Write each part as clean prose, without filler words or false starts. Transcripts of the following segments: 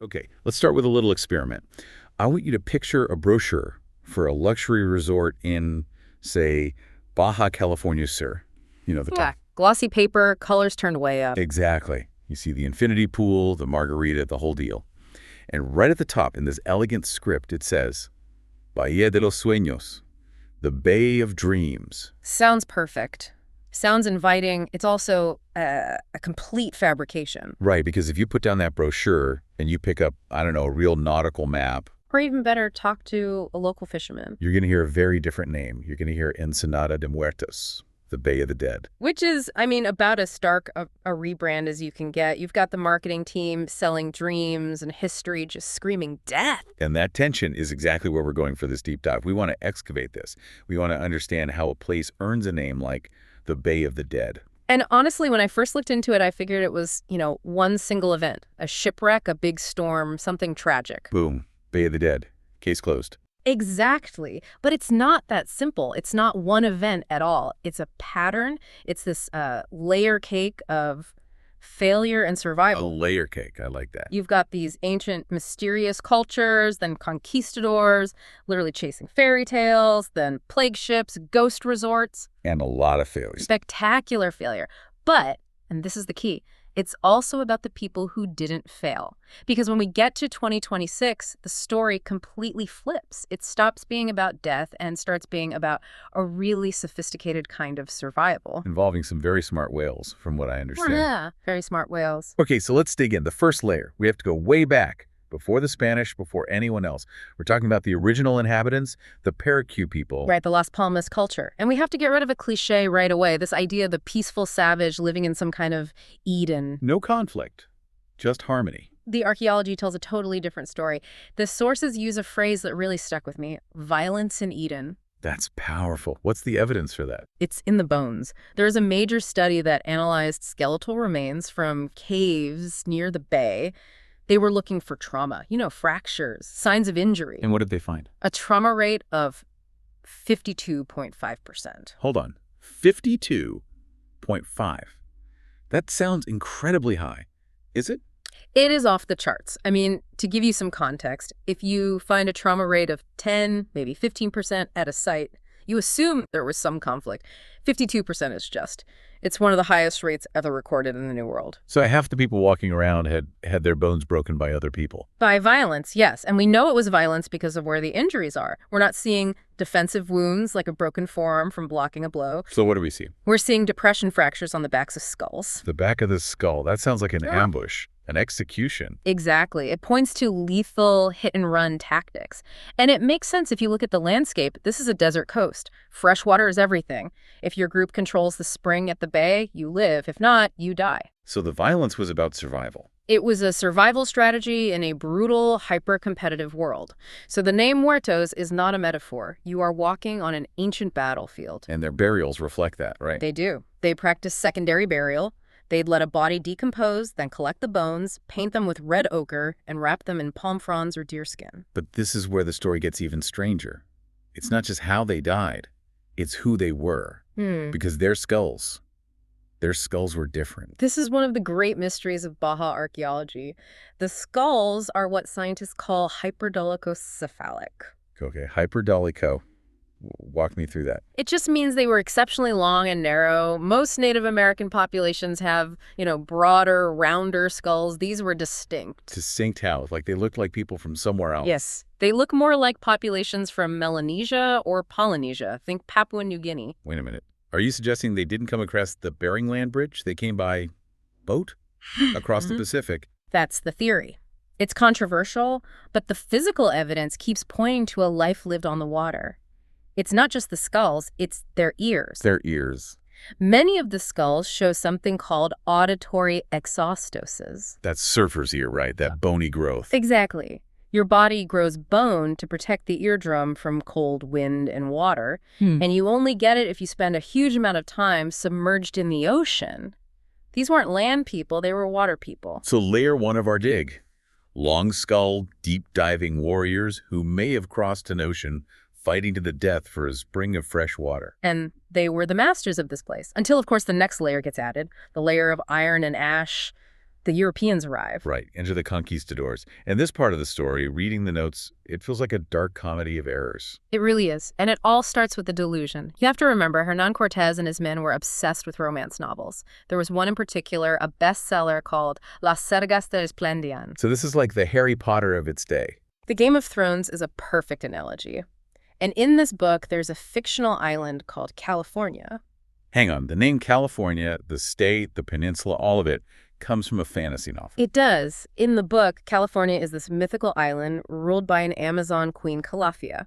Okay, let's start with a little experiment. I want you to picture a brochure for a luxury resort in, say, Baja California Sur. You know the Yeah, type. glossy paper, colors turned way up. Exactly. You see the infinity pool, the margarita, the whole deal. And right at the top in this elegant script, it says, Bahía de los Sueños, the Bay of Dreams. Sounds perfect. Sounds inviting. It's also a complete fabrication. Right, because if you put down that brochure and you pick up, I don't know, a real nautical map, Or even better, talk to a local fisherman. you're going to hear a very different name. You're going to hear Ensenada de Muertos, the Bay of the Dead. Which is, I mean, about as stark a rebrand as you can get. You've got the marketing team selling dreams and history, just screaming death. And that tension is exactly where we're going for this deep dive. We want to excavate this. We want to understand how a place earns a name like the Bay of the Dead. And honestly, when I first looked into it, I figured it was, one single event. A shipwreck, a big storm, something tragic. Boom. Bay of the Dead. Case closed. Exactly. But it's not that simple. It's not one event at all. It's a pattern. It's this layer cake of failure and A survival. layer cake. I like that. You've got these ancient, mysterious cultures, then conquistadors, literally chasing fairy tales, then plague ships, ghost resorts. And a lot of failures. Spectacular failure. But, and this is the key, it's also about the people who didn't fail. Because when we get to 2026, the story completely flips. It stops being about death and starts being about a really sophisticated kind of survival. Involving some very smart whales, from what I understand. Yeah, very smart whales. Okay, so let's dig in. The first layer. We have to go way back, before the Spanish, before anyone else. We're talking about the original inhabitants, the Paracu people. Right, the Las Palmas culture. And we have to get rid of a cliche right away, this idea of the peaceful savage living in some kind of Eden. No conflict, just harmony. The archaeology tells a totally different story. The sources use a phrase that really stuck with me, violence in Eden. That's powerful. What's the evidence for that? It's in the bones. There is a major study that analyzed skeletal remains from caves near the bay. They were looking for trauma, fractures, signs of injury. And what did they find? A trauma rate of 52.5%. Hold on. 52.5. That sounds incredibly high. Is it? It is off the charts. I mean, to give you some context, if you find a trauma rate of 10, maybe 15% at a site, you assume there was some conflict. 52% is just. It's one of the highest rates ever recorded in the New World. So half the people walking around had their bones broken by other people. By violence, yes. And we know it was violence because of where the injuries are. We're not seeing defensive wounds like a broken forearm from blocking a blow. So what do we see? We're seeing depression fractures on the backs of skulls. The back of the skull. That sounds like an ambush, an execution. Exactly. It points to lethal hit-and-run tactics. And it makes sense if you look at the landscape. This is a desert coast. Fresh water is everything. If your group controls the spring at the bay, you live. If not, you die. So the violence was about survival. It was a survival strategy in a brutal, hyper-competitive world. So the name Muertos is not a metaphor. You are walking on an ancient battlefield. And their burials reflect that, right? They do. They practice secondary burial. They'd let a body decompose, then collect the bones, paint them with red ochre, and wrap them in palm fronds or deerskin. But this is where the story gets even stranger. It's not just how they died. It's who they were. Because their skulls were different. This is one of the great mysteries of Baja archaeology. The skulls are what scientists call hyperdolichocephalic. Okay, hyperdolico. Walk me through that. It just means they were exceptionally long and narrow. Most Native American populations have, broader, rounder skulls. These were distinct. Distinct how? Like they looked like people from somewhere else. Yes. They look more like populations from Melanesia or Polynesia. Think Papua New Guinea. Wait a minute. Are you suggesting they didn't come across the Bering Land Bridge? They came by boat across the Pacific? That's the theory. It's controversial, but the physical evidence keeps pointing to a life lived on the water. It's not just the skulls, it's their ears. Their ears. Many of the skulls show something called auditory exostoses. That's surfer's ear, right? That bony growth. Exactly. Your body grows bone to protect the eardrum from cold wind and water, and you only get it if you spend a huge amount of time submerged in the ocean. These weren't land people, they were water people. So layer one of our dig. Long-skulled, deep-diving warriors who may have crossed an ocean fighting to the death for a spring of fresh water. And they were the masters of this place, until, of course, the next layer gets added, the layer of iron and ash. the Europeans arrive. Right, enter the conquistadors. And this part of the story, reading the notes, it feels like a dark comedy of errors. It really is. And it all starts with the delusion. You have to remember, Hernán Cortés and his men were obsessed with romance novels. There was one in particular, a bestseller called Las Sergas de Esplendian. So this is like the Harry Potter of its day. The Game of Thrones is a perfect analogy. And in this book, there's a fictional island called California. Hang on, the name California, the state, the peninsula, all of it, comes from a fantasy novel. It does. In the book, California is this mythical island ruled by an Amazon queen, Calafia.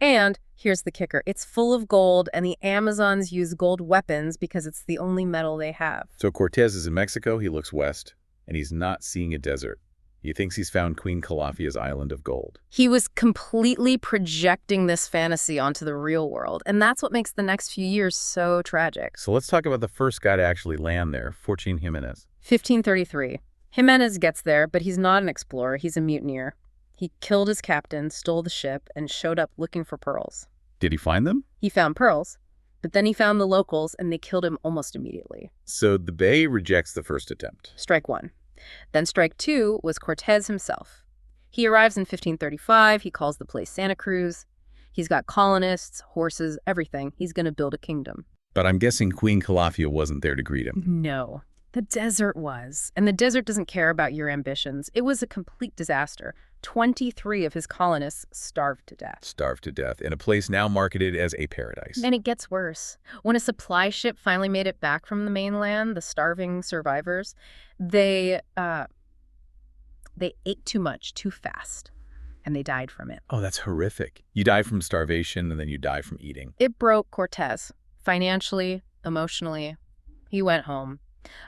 And here's the kicker. It's full of gold, and the Amazons use gold weapons because it's the only metal they have. So Cortés is in Mexico, he looks west, and he's not seeing a desert. He thinks he's found Queen Calafia's island of gold. He was completely projecting this fantasy onto the real world, and that's what makes the next few years so tragic. So let's talk about the first guy to actually land there, Fortín Jiménez. 1533. Jimenez gets there, but he's not an explorer, he's a mutineer. He killed his captain, stole the ship, and showed up looking for pearls. Did he find them? He found pearls, but then he found the locals, and they killed him almost immediately. So the Bey rejects the first attempt. Strike one. Then strike two was Cortés himself. He arrives in 1535, he calls the place Santa Cruz. He's got colonists, horses, everything. He's going to build a kingdom. But I'm guessing Queen Calafia wasn't there to greet him. No. The desert was. And the desert doesn't care about your ambitions. It was a complete disaster. 23 of his colonists starved to death. Starved to death in a place now marketed as a paradise. And it gets worse. When a supply ship finally made it back from the mainland, the starving survivors, they ate too much, too fast, and they died from it. Oh, that's horrific. You die from starvation, and then you die from eating. It broke Cortés. Financially, emotionally. He went home.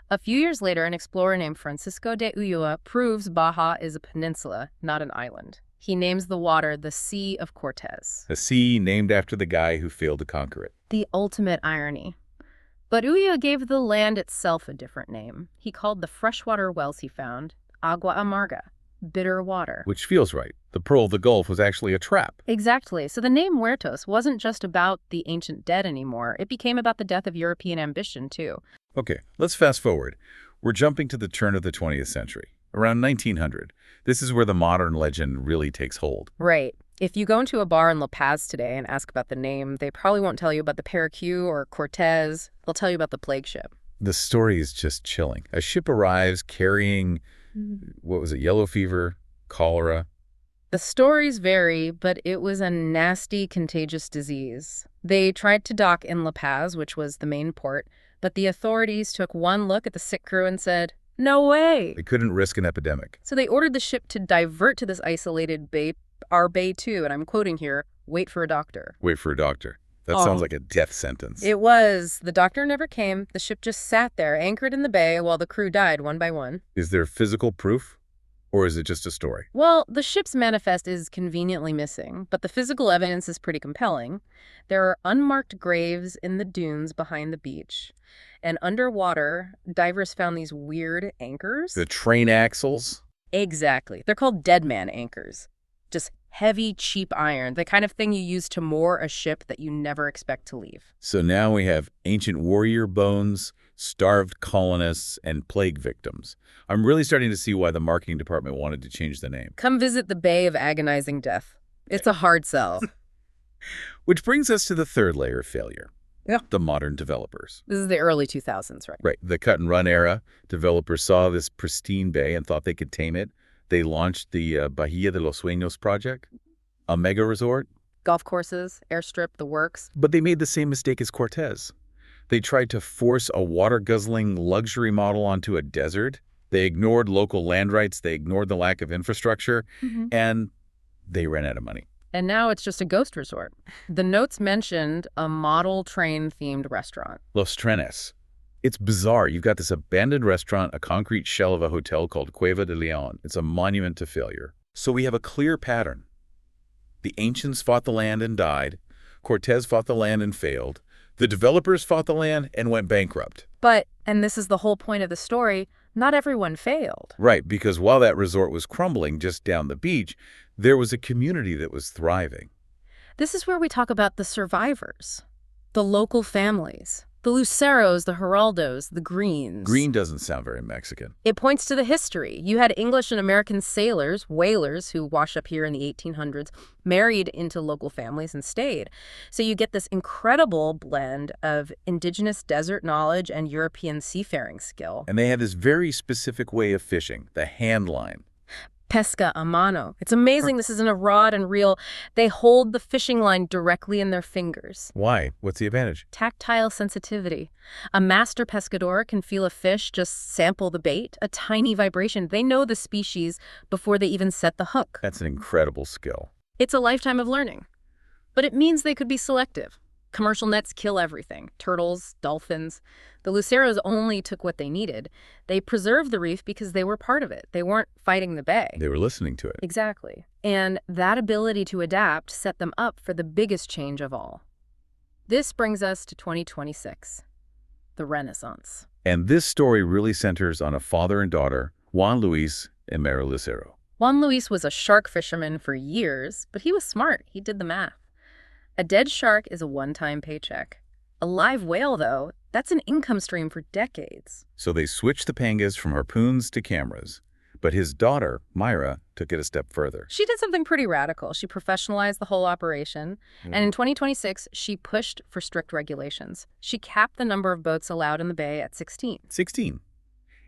A few years later, an explorer named Francisco de Ulloa proves Baja is a peninsula, not an island. He names the water the Sea of Cortés. A sea named after the guy who failed to conquer it. The ultimate irony. But Ulloa gave the land itself a different name. He called the freshwater wells he found Agua Amarga, bitter water. Which feels right. The Pearl of the Gulf was actually a trap. Exactly. So the name Muertos wasn't just about the ancient dead anymore. It became about the death of European ambition, too. Okay, let's fast forward. We're jumping to the turn of the 20th century, around 1900. This is where the modern legend really takes hold. Right. If you go into a bar in La Paz today and ask about the name, they probably won't tell you about the Paracu or Cortés. They'll tell you about the plague ship. The story is just chilling. A ship arrives carrying, yellow fever, cholera. The stories vary, but it was a nasty, contagious disease. They tried to dock in La Paz, which was the main port, but the authorities took one look at the sick crew and said, "No way!" They couldn't risk an epidemic. So they ordered the ship to divert to this isolated bay, our bay too, and I'm quoting here, "Wait for a doctor." Wait for a doctor. That sounds like a death sentence. It was. The doctor never came. The ship just sat there, anchored in the bay, while the crew died one by one. Is there physical proof? Or is it just a story? Well, the ship's manifest is conveniently missing, but the physical evidence is pretty compelling. There are unmarked graves in the dunes behind the beach. And underwater, divers found these weird anchors. The train axles? Exactly. They're called dead man anchors. Just heavy, cheap iron, the kind of thing you use to moor a ship that you never expect to leave. So now we have ancient warrior bones, starved colonists, and plague victims. I'm really starting to see why the marketing department wanted to change the name. Come visit the Bay of Agonizing Death. It's a hard sell. Which brings us to the third layer of failure. Yeah. The modern developers. This is the early 2000s, right? Right. The cut-and-run era. Developers saw this pristine bay and thought they could tame it. They launched the Bahía de los Sueños project, a mega resort. Golf courses, airstrip, the works. But they made the same mistake as Cortés. They tried to force a water-guzzling luxury model onto a desert. They ignored local land rights. They ignored the lack of infrastructure. And they ran out of money. And now it's just a ghost resort. The notes mentioned a model train-themed restaurant. Los Trenes. It's bizarre. You've got this abandoned restaurant, a concrete shell of a hotel called Cueva de León. It's a monument to failure. So we have a clear pattern. The ancients fought the land and died. Cortés fought the land and failed. The developers fought the land and went bankrupt. But, and this is the whole point of the story, not everyone failed. Right, because while that resort was crumbling just down the beach, there was a community that was thriving. This is where we talk about the survivors, the local families, The Luceros, the Geraldos, the Greens. Green doesn't sound very Mexican. It points to the history. You had English and American sailors, whalers, who washed up here in the 1800s, married into local families and stayed. So you get this incredible blend of indigenous desert knowledge and European seafaring skill. And they had this very specific way of fishing, the hand line. Pesca a mano. It's amazing this isn't a rod and reel. They hold the fishing line directly in their fingers. Why? What's the advantage? Tactile sensitivity. A master pescador can feel a fish just sample the bait, a tiny vibration. They know the species before they even set the hook. That's an incredible skill. It's a lifetime of learning. But it means they could be selective. Commercial nets kill everything. Turtles, dolphins. The Luceros only took what they needed. They preserved the reef because they were part of it. They weren't fighting the bay. They were listening to it. Exactly. And that ability to adapt set them up for the biggest change of all. This brings us to 2026, the Renaissance. And this story really centers on a father and daughter, Juan Luis and Mary Lucero. Juan Luis was a shark fisherman for years, but he was smart. He did the math. A dead shark is a one-time paycheck. A live whale, though, that's an income stream for decades. So they switched the pangas from harpoons to cameras. But his daughter, Myra, took it a step further. She did something pretty radical. She professionalized the whole operation. And in 2026, she pushed for strict regulations. She capped the number of boats allowed in the bay at 16. 16.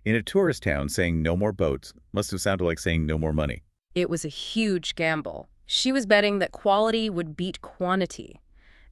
In a tourist town, saying no more boats must have sounded like saying no more money. It was a huge gamble. She was betting that quality would beat quantity,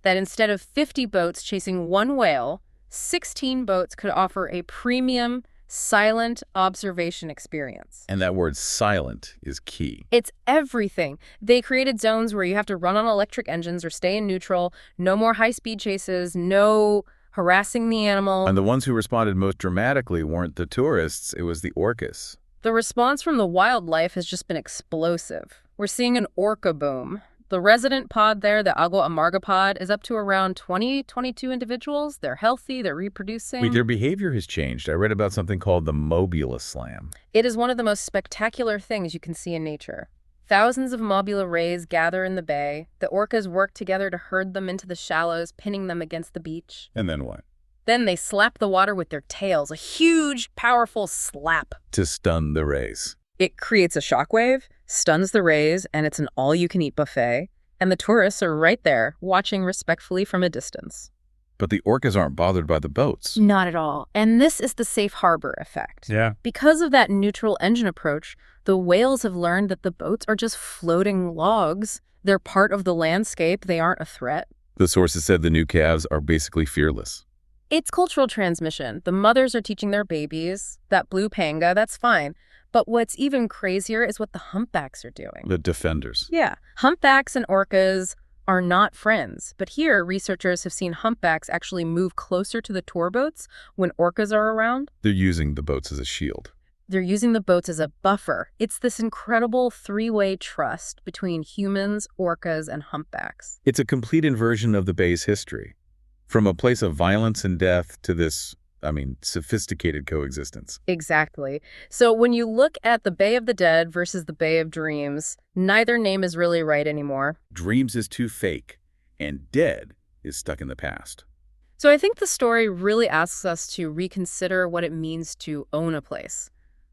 that instead of 50 boats chasing one whale, 16 boats could offer a premium, silent observation experience. And that word silent is key. It's everything. They created zones where you have to run on electric engines or stay in neutral, no more high-speed chases, no harassing the animal. And the ones who responded most dramatically weren't the tourists, it was the orcas. The response from the wildlife has just been explosive. We're seeing an orca boom. The resident pod there, the Agua Amarga pod, is up to around 22 individuals. They're healthy, they're reproducing. Wait, their behavior has changed. I read about something called the Mobula Slam. It is one of the most spectacular things you can see in nature. Thousands of mobula rays gather in the bay. The orcas work together to herd them into the shallows, pinning them against the beach. And then what? Then they slap the water with their tails, a huge, powerful slap. To stun the rays. It creates a shockwave, stuns the rays, and it's an all-you-can-eat buffet. And the tourists are right there, watching respectfully from a distance. But the orcas aren't bothered by the boats. Not at all. And this is the safe harbor effect. Yeah. Because of that neutral engine approach, the whales have learned that the boats are just floating logs. They're part of the landscape. They aren't a threat. The sources said the new calves are basically fearless. It's cultural transmission. The mothers are teaching their babies. That blue panga, that's fine. But what's even crazier is what the humpbacks are doing. The defenders. Yeah. Humpbacks and orcas are not friends. But here, researchers have seen humpbacks actually move closer to the tour boats when orcas are around. They're using the boats as a shield. They're using the boats as a buffer. It's this incredible three-way trust between humans, orcas, and humpbacks. It's a complete inversion of the bay's history. From a place of violence and death to this, sophisticated coexistence. Exactly. So when you look at the Bay of the Dead versus the Bay of Dreams, neither name is really right anymore. Dreams is too fake, and dead is stuck in the past. So I think the story really asks us to reconsider what it means to own a place.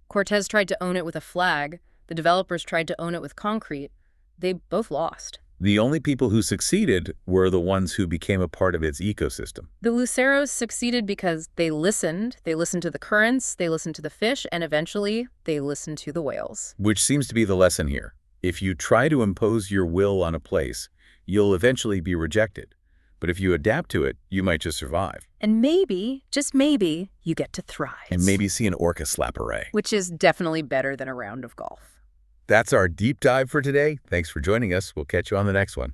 Cortez tried to own it with a flag. The developers tried to own it with concrete. They both lost. The only people who succeeded were the ones who became a part of its ecosystem. The Luceros succeeded because they listened. They listened to the currents, they listened to the fish, and eventually they listened to the whales. Which seems to be the lesson here. If you try to impose your will on a place, you'll eventually be rejected. But if you adapt to it, you might just survive. And maybe, just maybe, you get to thrive. And maybe see an orca slap a ray. Which is definitely better than a round of golf. That's our deep dive for today. Thanks for joining us. We'll catch you on the next one.